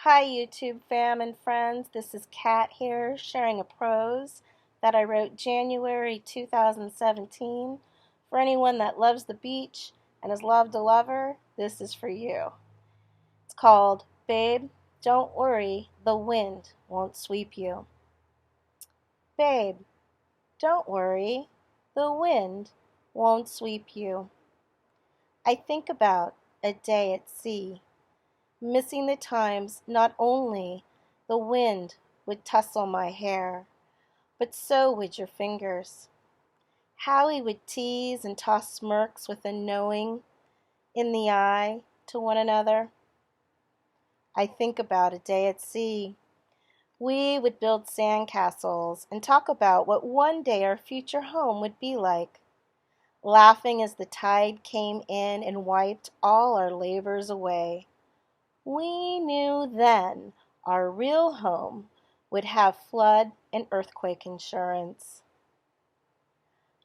Hi YouTube fam and friends, this is Kat here sharing a prose that I wrote January 2017. For anyone that loves the beach and has loved a lover, this is for you. It's called Babe, Don't Worry, the Wind Won't Sweep You. Babe, don't worry, the wind won't sweep you. I think about a day at sea, missing the times not only the wind would tussle my hair, but so would your fingers. How we would tease and toss smirks with a knowing in the eye to one another. I think about a day at sea. We would build sandcastles and talk about what one day our future home would be like, laughing as the tide came in and wiped all our labors away. We knew then our real home would have flood and earthquake insurance.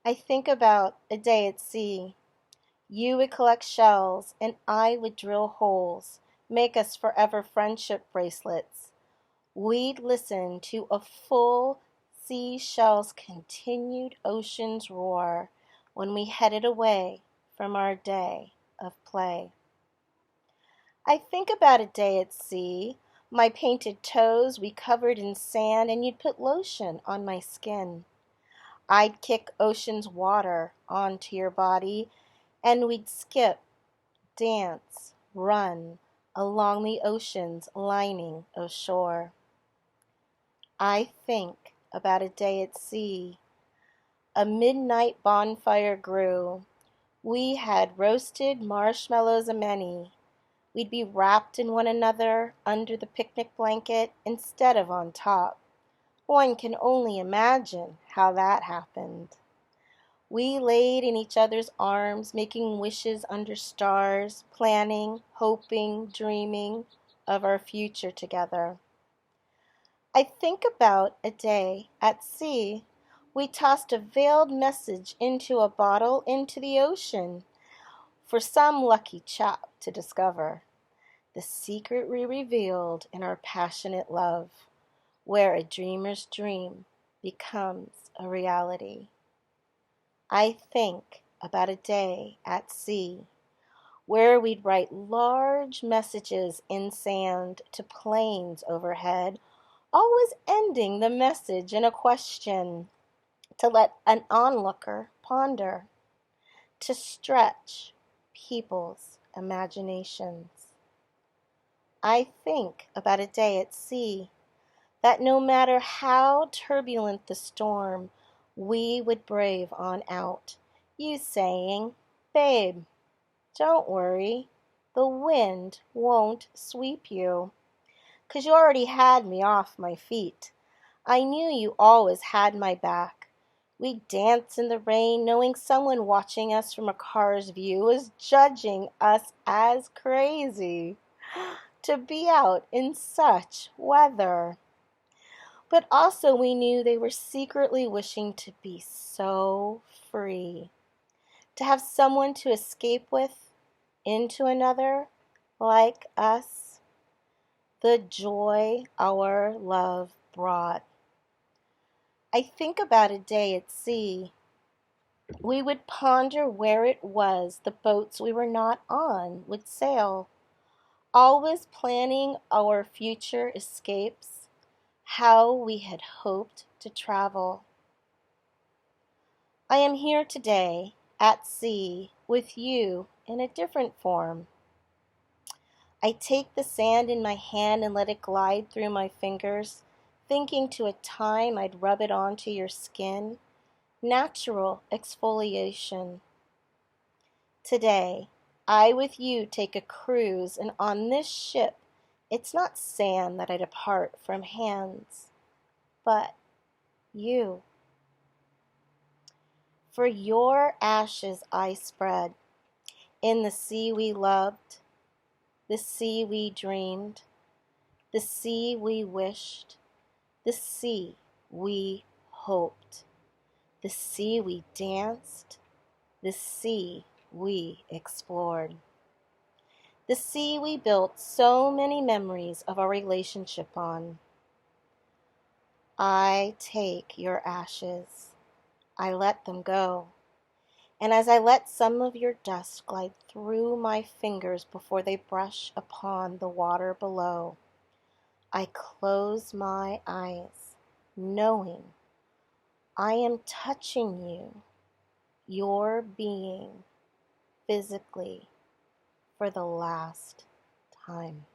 I think about a day at sea. You would collect shells and I would drill holes, make us forever friendship bracelets. We'd listen to a full seashell's continued ocean's roar when we headed away from our day of play. I think about a day at sea, my painted toes we covered in sand, and you'd put lotion on my skin. I'd kick ocean's water onto your body, and we'd skip, dance, run along the ocean's lining of shore. I think about a day at sea. A midnight bonfire grew. We had roasted marshmallows a many. We'd be wrapped in one another under the picnic blanket instead of on top. One can only imagine how that happened. We laid in each other's arms, making wishes under stars, planning, hoping, dreaming of our future together. I think about a day at sea. We tossed a veiled message into a bottle into the ocean for some lucky chap to discover. The secret we revealed in our passionate love, where a dreamer's dream becomes a reality. I think about a day at sea, where we'd write large messages in sand to planes overhead, always ending the message in a question to let an onlooker ponder, to stretch people's imaginations. I think about a day at sea, that no matter how turbulent the storm, we would brave on out. You saying, Babe, don't worry, the wind won't sweep you. 'Cause you already had me off my feet. I knew you always had my back. We'd dance in the rain, knowing someone watching us from a car's view was judging us as crazy to be out in such weather. But also we knew they were secretly wishing to be so free, to have someone to escape with into another like us, the joy our love brought. I think about a day at sea. We would ponder where it was the boats we were not on would sail, always planning our future escapes, how we had hoped to travel. I am here today at sea with you in a different form. I take the sand in my hand and let it glide through my fingers, thinking to a time I'd rub it onto your skin, natural exfoliation. Today, I with you take a cruise, and on this ship, it's not sand that I depart from hands, but you. For your ashes I spread in the sea we loved, the sea we dreamed, the sea we wished, the sea we hoped, the sea we danced, the sea we explored. the sea we built so many memories of our relationship on. I take your ashes, I let them go, and as I let some of your dust glide through my fingers before they brush upon the water below, I close my eyes, knowing I am touching you, your being, physically, for the last time.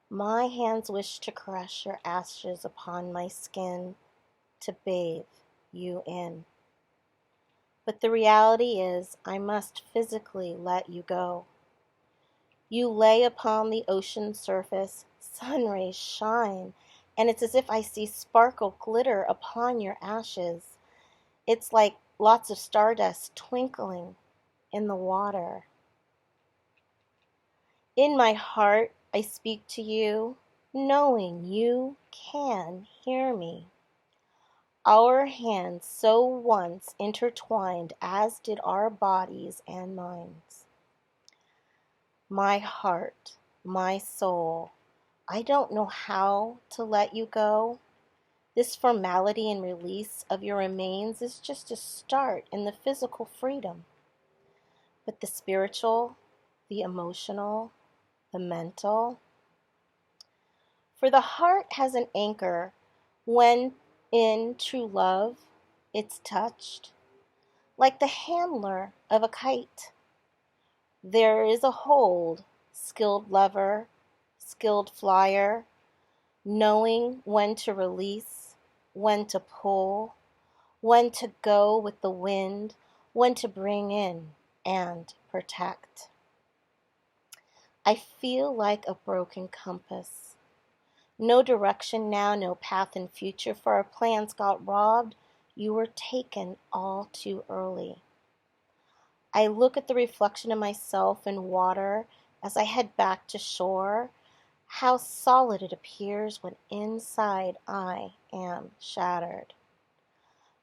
My hands wish to caress your ashes upon my skin, to bathe you in. But the reality is, I must physically let you go. You lay upon the ocean surface, sun rays shine, and it's as if I see sparkle glitter upon your ashes. It's like lots of stardust twinkling in the water. In my heart, I speak to you, knowing you can hear me. Our hands so once intertwined, as did our bodies and minds. My heart, my soul, I don't know how to let you go. This formality and release of your remains is just a start in the physical freedom. But the spiritual, the emotional, the mental. For the heart has an anchor when in true love it's touched, like the handler of a kite. There is a hold, skilled lover, skilled flyer, knowing when to release, when to pull, when to go with the wind, when to bring in and protect. I feel like a broken compass. No direction now, no path in future, for our plans got robbed. You were taken all too early. I look at the reflection of myself in water as I head back to shore. How solid it appears when inside I am shattered.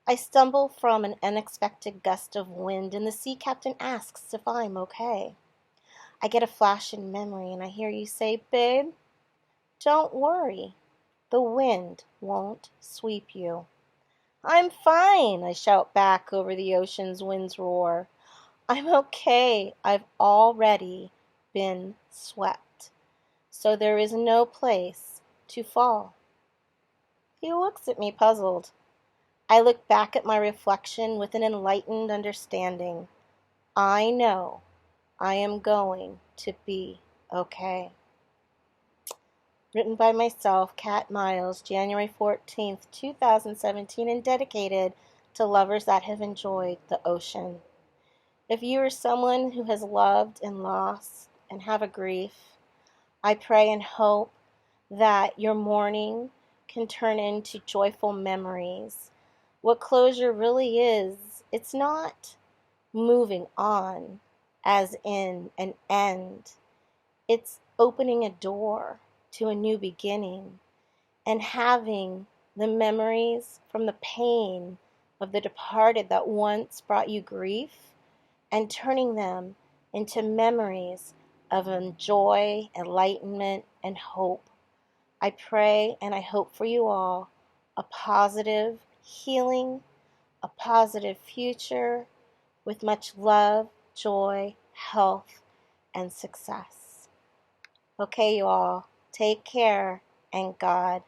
I stumble from an unexpected gust of wind, and the sea captain asks if I'm okay. I get a flash in memory, and I hear you say, "Babe, don't worry. The wind won't sweep you." "I'm fine," I shout back over the ocean's wind's roar. "I'm okay. I've already been swept, so there is no place to fall." He looks at me puzzled. I look back at my reflection with an enlightened understanding. I know I am going to be okay. Written by myself, Kat Miles, January 14th, 2017, and dedicated to lovers that have enjoyed the ocean. If you are someone who has loved and lost and have a grief, I pray and hope that your mourning can turn into joyful memories. What closure really is, it's not moving on as in an end. It's opening a door to a new beginning and having the memories from the pain of the departed that once brought you grief and turning them into memories of joy, enlightenment, and hope. I pray and I hope for you all a positive healing, a positive future with much love, joy, health, and success. Okay, you all, take care and God